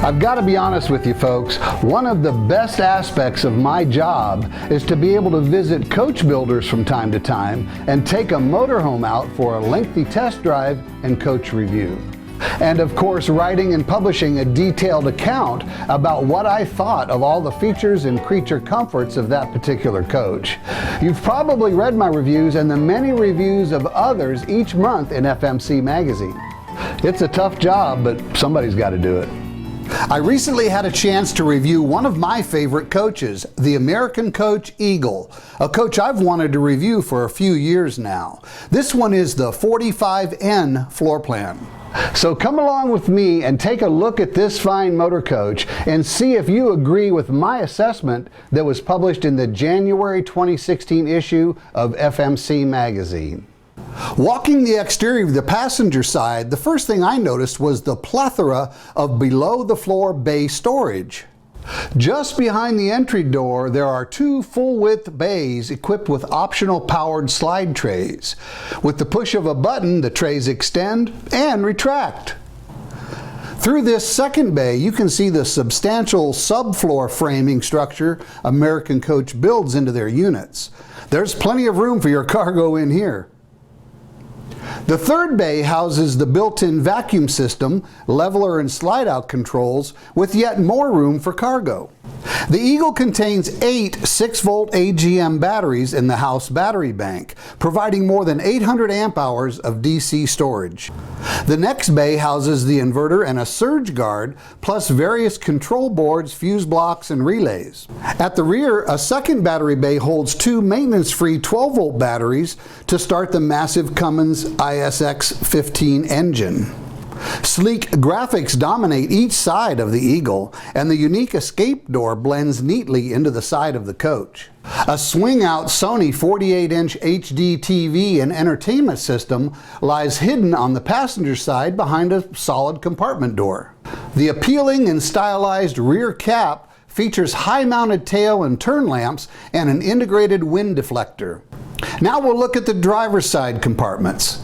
I've got to be honest with you folks, one of the best aspects of my job is to be able to visit coach builders from time to time and take a motorhome out for a lengthy test drive and coach review. And of course, writing and publishing a detailed account about what I thought of all the features and creature comforts of that particular coach. You've probably read my reviews and the many reviews of others each month in FMC magazine. It's a tough job, but somebody's got to do it. I recently had a chance to review one of my favorite coaches, the American Coach Eagle, a coach I've wanted to review for a few years now. This one is the 45N floor plan. So come along with me and take a look at this fine motor coach and see if you agree with my assessment that was published in the January 2016 issue of FMC magazine. Walking the exterior of the passenger side, the first thing I noticed was the plethora of below-the-floor bay storage. Just behind the entry door, there are two full-width bays equipped with optional powered slide trays. With the push of a button, the trays extend and retract. Through this second bay, you can see the substantial subfloor framing structure American Coach builds into their units. There's plenty of room for your cargo in here. The third bay houses the built-in vacuum system, leveler and slide-out controls, with yet more room for cargo. The Eagle contains 8 6-volt AGM batteries in the house battery bank, providing more than 800 amp hours of DC storage. The next bay houses the inverter and a surge guard, plus various control boards, fuse blocks, and relays. At the rear, a second battery bay holds 2 maintenance-free 12-volt batteries to start the massive Cummins ISX15 engine. Sleek graphics dominate each side of the Eagle, and the unique escape door blends neatly into the side of the coach. A swing-out Sony 48-inch HD TV and entertainment system lies hidden on the passenger side behind a solid compartment door. The appealing and stylized rear cap features high-mounted tail and turn lamps and an integrated wind deflector. Now we'll look at the driver's side compartments.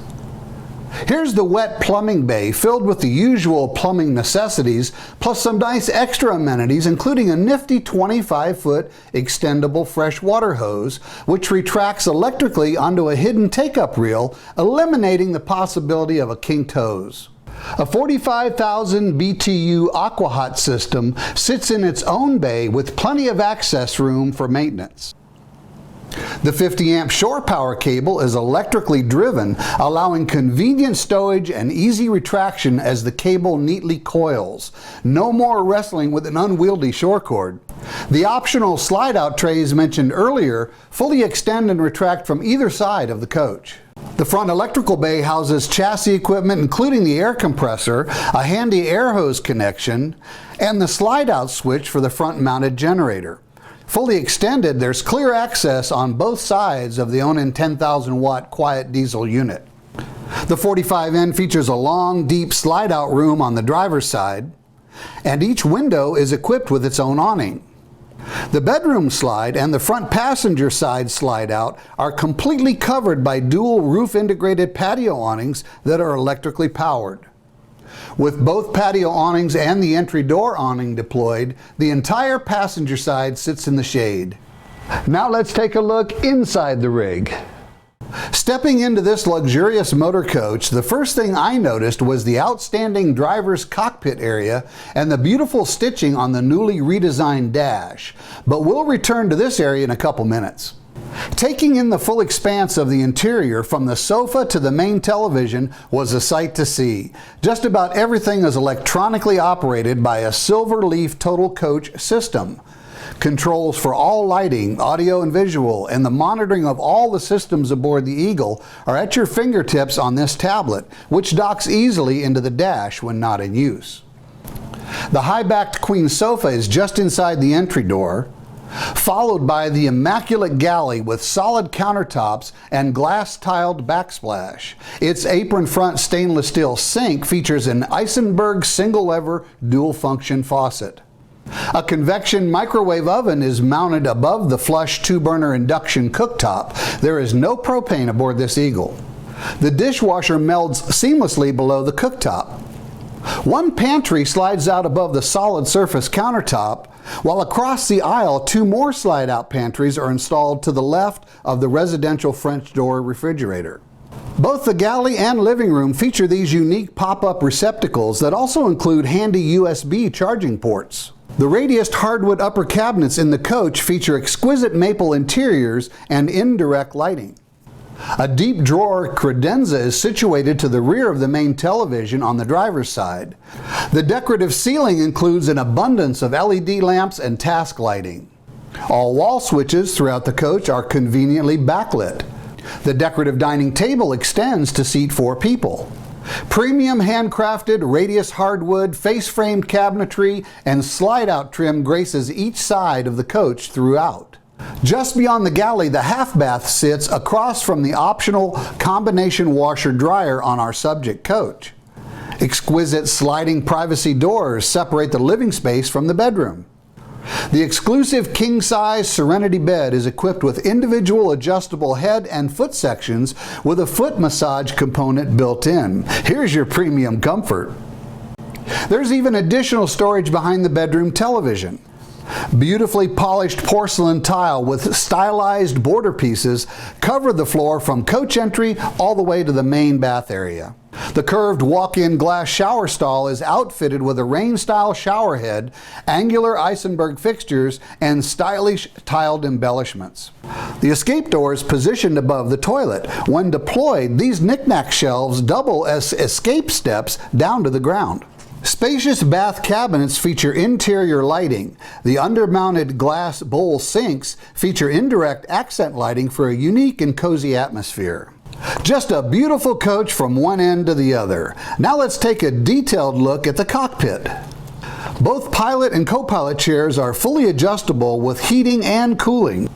Here's the wet plumbing bay filled with the usual plumbing necessities, plus some nice extra amenities, including a nifty 25-foot extendable freshwater hose, which retracts electrically onto a hidden take-up reel, eliminating the possibility of a kinked hose. A 45,000 BTU AquaHot system sits in its own bay with plenty of access room for maintenance. The 50 amp shore power cable is electrically driven, allowing convenient stowage and easy retraction as the cable neatly coils. No more wrestling with an unwieldy shore cord. The optional slide-out trays mentioned earlier fully extend and retract from either side of the coach. The front electrical bay houses chassis equipment including the air compressor, a handy air hose connection, and the slide-out switch for the front-mounted generator. Fully extended, there's clear access on both sides of the Onan 10,000 watt quiet diesel unit. The 45N features a long, deep slide-out room on the driver's side, and each window is equipped with its own awning. The bedroom slide and the front passenger side slide-out are completely covered by dual roof-integrated patio awnings that are electrically powered. With both patio awnings and the entry door awning deployed, the entire passenger side sits in the shade. Now let's take a look inside the rig. Stepping into this luxurious motor coach, the first thing I noticed was the outstanding driver's cockpit area and the beautiful stitching on the newly redesigned dash. But we'll return to this area in a couple minutes. Taking in the full expanse of the interior from the sofa to the main television was a sight to see. Just about everything is electronically operated by a Silver Leaf Total Coach system. Controls for all lighting, audio and visual, and the monitoring of all the systems aboard the Eagle are at your fingertips on this tablet, which docks easily into the dash when not in use. The high-backed queen sofa is just inside the entry door, followed by the immaculate galley with solid countertops and glass-tiled backsplash. Its apron-front stainless steel sink features an Eisenberg single-lever dual-function faucet. A convection microwave oven is mounted above the flush 2-burner induction cooktop. There is no propane aboard this Eagle. The dishwasher melds seamlessly below the cooktop. One pantry slides out above the solid surface countertop, while across the aisle 2 more slide-out pantries are installed to the left of the residential French door refrigerator. Both the galley and living room feature these unique pop-up receptacles that also include handy USB charging ports. The radiused hardwood upper cabinets in the coach feature exquisite maple interiors and indirect lighting. A deep drawer credenza is situated to the rear of the main television on the driver's side. The decorative ceiling includes an abundance of LED lamps and task lighting. All wall switches throughout the coach are conveniently backlit. The decorative dining table extends to seat 4 people. Premium handcrafted radius hardwood, face-framed cabinetry, and slide-out trim graces each side of the coach throughout. Just beyond the galley, the half bath sits across from the optional combination washer-dryer on our subject coach. Exquisite sliding privacy doors separate the living space from the bedroom. The exclusive king-size Serenity bed is equipped with individual adjustable head and foot sections with a foot massage component built in. Here's your premium comfort. There's even additional storage behind the bedroom television. Beautifully polished porcelain tile with stylized border pieces cover the floor from coach entry all the way to the main bath area. The curved walk-in glass shower stall is outfitted with a rain-style shower head, angular Eisenberg fixtures, and stylish tiled embellishments. The escape door is positioned above the toilet. When deployed, these knick-knack shelves double as escape steps down to the ground. Spacious bath cabinets feature interior lighting. The under-mounted glass bowl sinks feature indirect accent lighting for a unique and cozy atmosphere. Just a beautiful coach from one end to the other. Now let's take a detailed look at the cockpit. Both pilot and co-pilot chairs are fully adjustable with heating and cooling.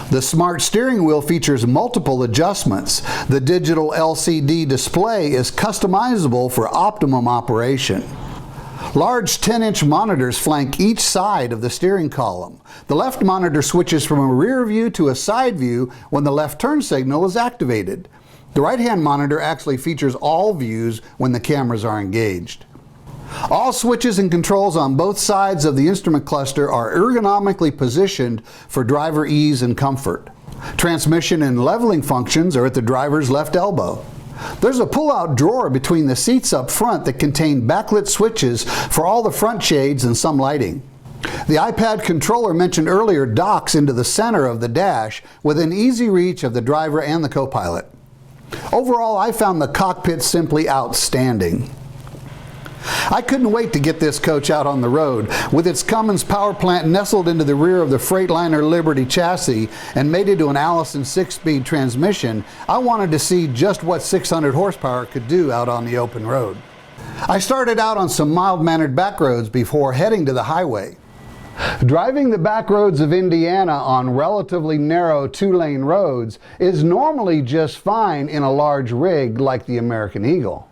The smart steering wheel features multiple adjustments. The digital LCD display is customizable for optimum operation. Large 10-inch monitors flank each side of the steering column. The left monitor switches from a rear view to a side view when the left turn signal is activated. The right-hand monitor actually features all views when the cameras are engaged. All switches and controls on both sides of the instrument cluster are ergonomically positioned for driver ease and comfort. Transmission and leveling functions are at the driver's left elbow. There's a pull-out drawer between the seats up front that contain backlit switches for all the front shades and some lighting. The iPad controller mentioned earlier docks into the center of the dash within easy reach of the driver and the co-pilot. Overall, I found the cockpit simply outstanding. I couldn't wait to get this coach out on the road. With its Cummins power plant nestled into the rear of the Freightliner Liberty chassis and mated to an Allison 6-speed transmission, I wanted to see just what 600 horsepower could do out on the open road. I started out on some mild-mannered back roads before heading to the highway. Driving the back roads of Indiana on relatively narrow 2-lane roads is normally just fine in a large rig like the American Eagle.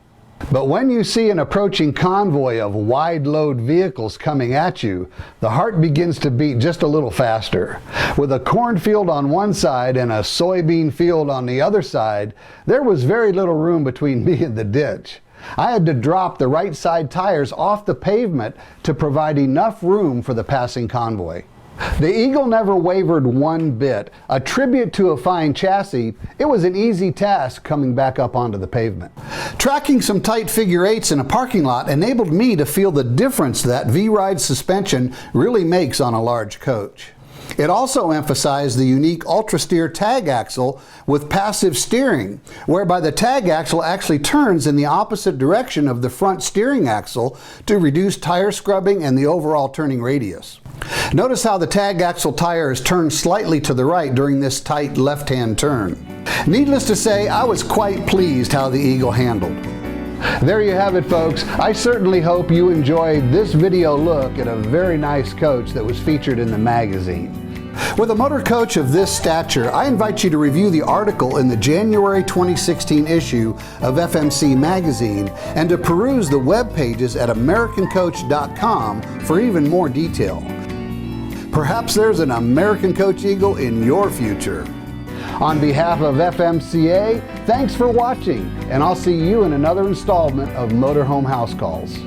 But when you see an approaching convoy of wide-load vehicles coming at you, the heart begins to beat just a little faster. With a cornfield on one side and a soybean field on the other side, there was very little room between me and the ditch. I had to drop the right side tires off the pavement to provide enough room for the passing convoy. The Eagle never wavered one bit. A tribute to a fine chassis, it was an easy task coming back up onto the pavement. Tracking some tight figure eights in a parking lot enabled me to feel the difference that V-Ride suspension really makes on a large coach. It also emphasized the unique ultra-steer tag axle with passive steering, whereby the tag axle actually turns in the opposite direction of the front steering axle to reduce tire scrubbing and the overall turning radius. Notice how the tag axle tire is turned slightly to the right during this tight left-hand turn. Needless to say, I was quite pleased how the Eagle handled. There you have it, folks. I certainly hope you enjoyed this video look at a very nice coach that was featured in the magazine. With a motor coach of this stature, I invite you to review the article in the January 2016 issue of FMC magazine and to peruse the web pages at americancoach.com for even more detail. Perhaps there's an American Coach Eagle in your future. On behalf of FMCA, thanks for watching, and I'll see you in another installment of Motorhome House Calls.